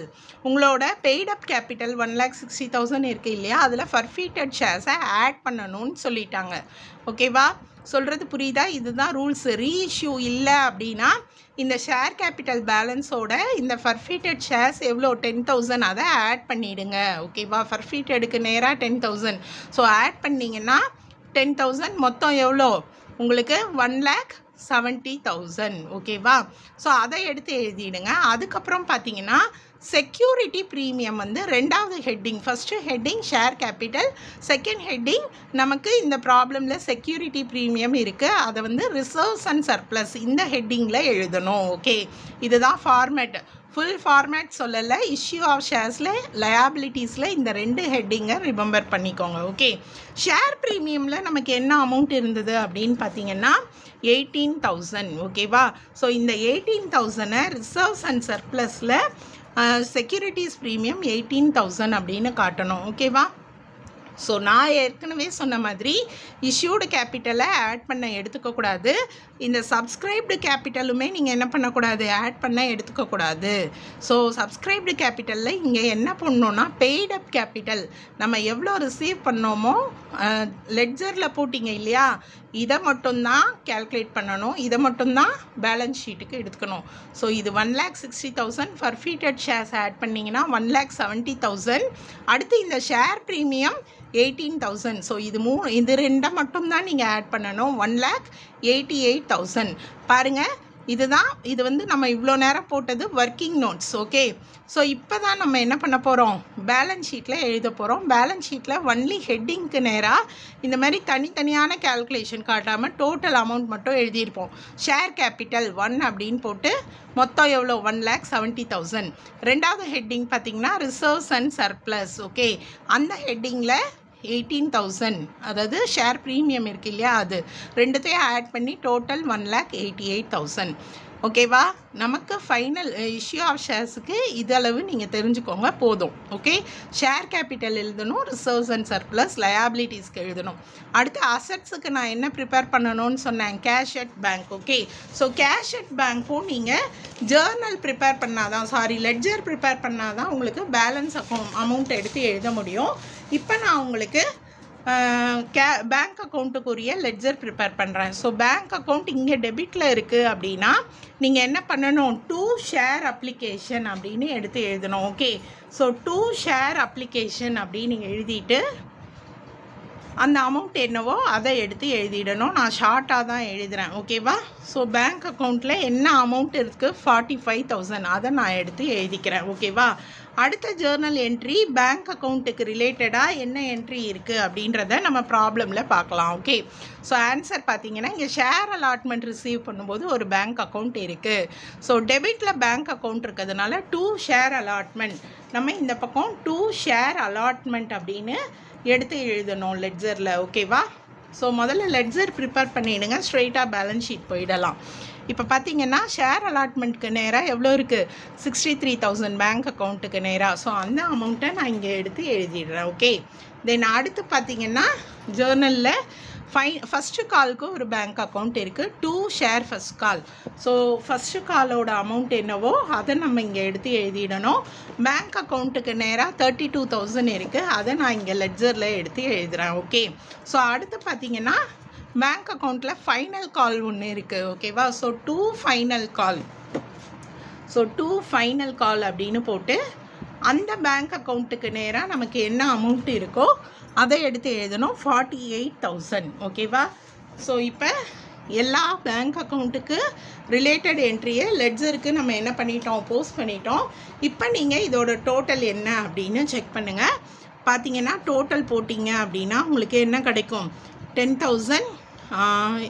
உங்களோட paid up capital 1,60,000 இருக்குது இல்லையா, அதில் forfeited shares-ஐ ஆட் பண்ணணும்னு சொல்லிட்டாங்க. ஓகேவா, சொல்கிறது புரியுதா? இதுதான் ரூல்ஸ். ரீஇஷ்யூ இல்லை அப்படின்னா இந்த ஷேர் கேபிட்டல் பேலன்ஸோட இந்த ஃபர்ஃபீட்டட் ஷேர்ஸ் எவ்வளோ 10,000 அதை ஆட் பண்ணிவிடுங்க. ஓகேவா, ஃபர்ஃபீட்டடுக்கு நேராக 10,000. ஸோ ஆட் பண்ணிங்கன்னா 10,000 மொத்தம் எவ்வளோ உங்களுக்கு 1,70,000. ஓகேவா, ஸோ அதை எடுத்து எழுதிடுங்க. அதுக்கப்புறம் பார்த்தீங்கன்னா செக்யூரிட்டி ப்ரீமியம் வந்து ரெண்டாவது heading. First heading share capital, second heading நமக்கு இந்த ப்ராப்ளமில் செக்யூரிட்டி ப்ரீமியம் இருக்குது, அதை வந்து ரிசர்வ்ஸ் அண்ட் சர்ப்ளஸ் இந்த ஹெட்டிங்கில் எழுதணும். ஓகே, இதுதான் ஃபார்மேட். ஃபுல் ஃபார்மேட் சொல்லலை. இஷ்யூ ஆஃப் ஷேர்ஸில் லயபிலிட்டிஸில் இந்த 2 ஹெட்டிங்கை ரிமெம்பர் பண்ணிக்கோங்க. ஓகே, ஷேர் ப்ரீமியமில் நமக்கு என்ன அமௌண்ட் இருந்தது அப்படின்னு பார்த்தீங்கன்னா 18,000. ஓகேவா, ஸோ இந்த 18,000-ஐ ரிசர்வ்ஸ் அண்ட் சர்ப்ளஸில் செக்யூரிட்டிஸ் ப்ரீமியம் 18,000 அப்படின்னு காட்டணும். ஓகேவா, ஸோ நான் ஏற்கனவே சொன்ன மாதிரி இஷ்யூடு கேபிட்டலை ஆட் பண்ண எடுத்துக்கக்கூடாது. இந்த சப்ஸ்கிரைப்டு கேபிட்டலுமே நீங்கள் என்ன பண்ணக்கூடாது, ஆட் பண்ண எடுத்துக்கக்கூடாது. ஸோ சப்ஸ்கிரைப்டு கேபிட்டலில் இங்கே என்ன பண்ணணுன்னா பெய்ட் அப் கேபிட்டல் நம்ம எவ்வளோ ரிசீவ் பண்ணோமோ லெட்ஜரில் போட்டிங்க இல்லையா, இதை மட்டும்தான் கேல்குலேட் பண்ணணும், இதை மட்டும்தான் பேலன்ஸ் ஷீட்டுக்கு எடுத்துக்கணும். ஸோ இது 1,60,000 ஃபர்ஃபீட்டட் ஷேர்ஸ் ஆட் பண்ணிங்கன்னா 1,70,000. அடுத்து இந்த ஷேர் ப்ரீமியம் 18,000. ஸோ இது ரெண்டை மட்டும்தான் நீங்கள் ஆட் பண்ணணும். 1,88,000 பாருங்கள். இது வந்து நம்ம இவ்வளோ நேரம் போட்டது ஒர்க்கிங் நோட்ஸ். ஓகே, ஸோ இப்போ தான் நம்ம என்ன பண்ண போகிறோம், பேலன்ஸ் ஷீட்டில் எழுத போகிறோம். பேலன்ஸ் ஷீட்டில் ஒன்லி ஹெட்டிங்க்கு நேராக இந்த மாதிரி தனித்தனியான கேல்குலேஷன் காட்டாமல் டோட்டல் அமௌண்ட் மட்டும் எழுதியிருப்போம். ஷேர் கேபிட்டல் 1 அப்படின்னு போட்டு மொத்தம் எவ்வளோ 1,70,000. ரெண்டாவது ஹெட்டிங் பார்த்திங்கன்னா ரிசர்வ்ஸ் அண்ட் சர்ப்ளஸ். ஓகே, அந்த ஹெட்டிங்கில் 18,000, அதாவது ஷேர் ப்ரீமியம் இருக்குது இல்லையா, அது ரெண்டுத்தையும் ஆட் பண்ணி டோட்டல் 1,88,000. ஓகேவா? நமக்கு ஃபைனல் இஷ்யூ ஆஃப் ஷேர்ஸுக்கு இதளவு நீங்கள் தெரிஞ்சுக்கோங்க போதும். ஓகே, ஷேர் கேபிட்டல் எழுதணும், ரிசர்வ்ஸ் அண்ட் சர்ப்ளஸ், லயபிலிட்டிஸ்க்கு எழுதணும். அடுத்து அசட்ஸுக்கு நான் என்ன ப்ரிப்பேர் பண்ணணும்னு சொன்னேன், cash at bank. Okay, so cash at பேங்க்கும் நீங்கள் ஜேர்னல் ப்ரிப்பேர் பண்ணாதான், லெட்ஜர் ப்ரிப்பேர் பண்ணாதான் உங்களுக்கு பேலன்ஸ் அமௌண்ட் எடுத்து எழுத முடியும். இப்போ நான் உங்களுக்கு பேங்க் அக்கௌண்ட்டுக்குரிய லெட்ஜர் ப்ரிப்பேர் பண்ணுறேன். ஸோ பேங்க் அக்கௌண்ட் இங்கே டெபிட்டில் இருக்குது அப்படின்னா நீங்கள் என்ன பண்ணணும், 2 ஷேர் அப்ளிகேஷன் அப்படின்னு எடுத்து எழுதணும். ஓகே, ஸோ 2 ஷேர் அப்ளிகேஷன் அப்படின்னு நீங்கள் எழுதிட்டு அந்த அமௌண்ட் என்னவோ அதை எடுத்து எழுதிடணும். நான் ஷார்ட்டாக தான் எழுதுகிறேன். ஓகேவா? ஸோ பேங்க் அக்கௌண்ட்டில் என்ன அமௌண்ட் இருக்குது 45,000, அதை நான் எடுத்து எழுதிக்கிறேன். ஓகேவா? அடுத்த ஜேர்னல் என்ட்ரி பேங்க் அக்கௌண்ட்டுக்கு ரிலேட்டடாக என்ன என்ட்ரி இருக்குது அப்படின்றத நம்ம ப்ராப்ளமில் பார்க்கலாம். ஓகே, ஸோ ஆன்சர் பார்த்தீங்கன்னா இங்கே ஷேர் அலாட்மெண்ட் ரிசீவ் பண்ணும்போது ஒரு பேங்க் அக்கௌண்ட் இருக்குது. ஸோ டெபிட்டில் பேங்க் அக்கௌண்ட் இருக்கிறதுனால 2 ஷேர் அலாட்மெண்ட், நம்ம இந்த பக்கம் 2 ஷேர் அலாட்மெண்ட் அப்படின்னு எடுத்து எழுதணும் லெட்ஜரில். ஓகேவா? ஸோ முதல்ல லெட்ஜர் ப்ரிப்பேர் பண்ணிவிடுங்க, ஸ்ட்ரெயிட்டாக பேலன்ஸ் ஷீட் போயிடலாம். இப்போ பார்த்தீங்கன்னா ஷேர் அலாட்மெண்ட்டுக்கு நேராக எவ்வளோ இருக்குது, 63,000 பேங்க் அக்கௌண்ட்டுக்கு நேராக. ஸோ அந்த அமௌண்ட்டை நான் இங்கே எடுத்து எழுதிடுறேன். ஓகே, தென் அடுத்து பார்த்தீங்கன்னா ஜேர்னலில் ஃபஸ்ட்டு காலுக்கு ஒரு பேங்க் அக்கௌண்ட் இருக்குது, 2 share first call. So first காலோட அமௌண்ட் என்னவோ அதை நம்ம இங்கே எடுத்து எழுதிடணும். பேங்க் அக்கௌண்ட்டுக்கு நேராக 32,000 இருக்குது, அதை நான் இங்கே லெட்ஜரில் எடுத்து எழுதுகிறேன். ஓகே, ஸோ அடுத்து பார்த்தீங்கன்னா பேங்க் அக்கௌண்ட்டில் ஃபைனல் கால் ஒன்று இருக்குது. ஓகேவா? So 2 final call. So 2 final call அப்படின்னு போட்டு அந்த பேங்க் அக்கௌண்ட்டுக்கு நேராக நமக்கு என்ன அமௌண்ட் இருக்கோ அதை எடுத்து எழுதணும், 48,000. ஓகேவா? ஸோ இப்போ எல்லா பேங்க் அக்கௌண்ட்டுக்கு ரிலேட்டட் என்ட்ரியை லெட்ஜருக்கு நம்ம என்ன பண்ணிட்டோம், போஸ்ட் பண்ணிட்டோம். இப்போ நீங்கள் இதோட டோட்டல் என்ன அப்படின்னு செக் பண்ணுங்கள். பார்த்தீங்கன்னா டோட்டல் போட்டிங்க அப்படின்னா உங்களுக்கு என்ன கிடைக்கும், 10,000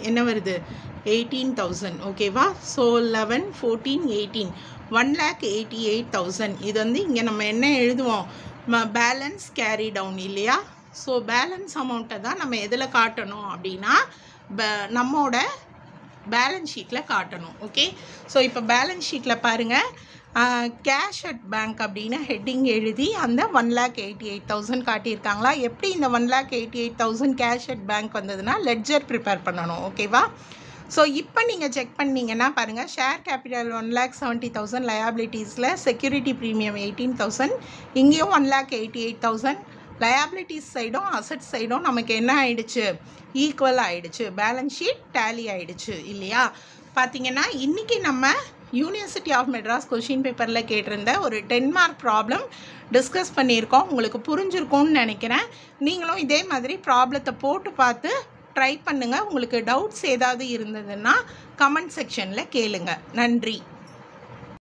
என்ன வருது, 18,000. ஓகேவா? ஸோ 11, 14, 18, 1,88,000. இது வந்து இங்கே நம்ம என்ன எழுதுவோம், பேலன்ஸ் கேரி டவுன் இல்லையா? ஸோ பேலன்ஸ் அமௌண்ட்டை தான் நம்ம எதில் காட்டணும் அப்படின்னா நம்மோட பேலன்ஸ் ஷீட்டில் காட்டணும். ஓகே, ஸோ இப்போ பேலன்ஸ் ஷீட்டில் பாருங்கள், கேஷ் அட் பேங்க் அப்படின்னு ஹெட்டிங் எழுதி அந்த 1,88,000 காட்டியிருக்காங்களா? எப்படி இந்த 1,88,000 கேஷ் அட் பேங்க் வந்ததுன்னா லெட்ஜர் ப்ரிப்பேர் பண்ணணும். ஓகேவா? ஸோ இப்போ நீங்கள் செக் பண்ணிங்கன்னா பாருங்கள், ஷேர் கேபிட்டல் 1,70,000, லயபிலிட்டிஸில் செக்யூரிட்டி ப்ரீமியம் 18,000, இங்கேயும் 1,88,000. லயபிலிட்டிஸ் சைடும் அசட் சைடும் நமக்கு என்ன ஆயிடுச்சு, ஈக்குவல் ஆகிடுச்சு. பேலன்ஸ் ஷீட் டேலி ஆகிடுச்சு இல்லையா? பார்த்தீங்கன்னா இன்றைக்கி நம்ம யூனிவர்சிட்டி ஆஃப் மெட்ராஸ் கொஷின் பேப்பரில் கேட்டிருந்த ஒரு 10 மார்க் ப்ராப்ளம் டிஸ்கஸ் பண்ணியிருக்கோம். உங்களுக்கு புரிஞ்சிருக்கும்னு நினைக்கிறேன். நீங்களும் இதே மாதிரி ப்ராப்ளத்தை போட்டு பார்த்து ட்ரை பண்ணுங்கள். உங்களுக்கு டவுட்ஸ் ஏதாவது இருந்ததுன்னா கமெண்ட் செக்ஷனில் கேளுங்க. நன்றி.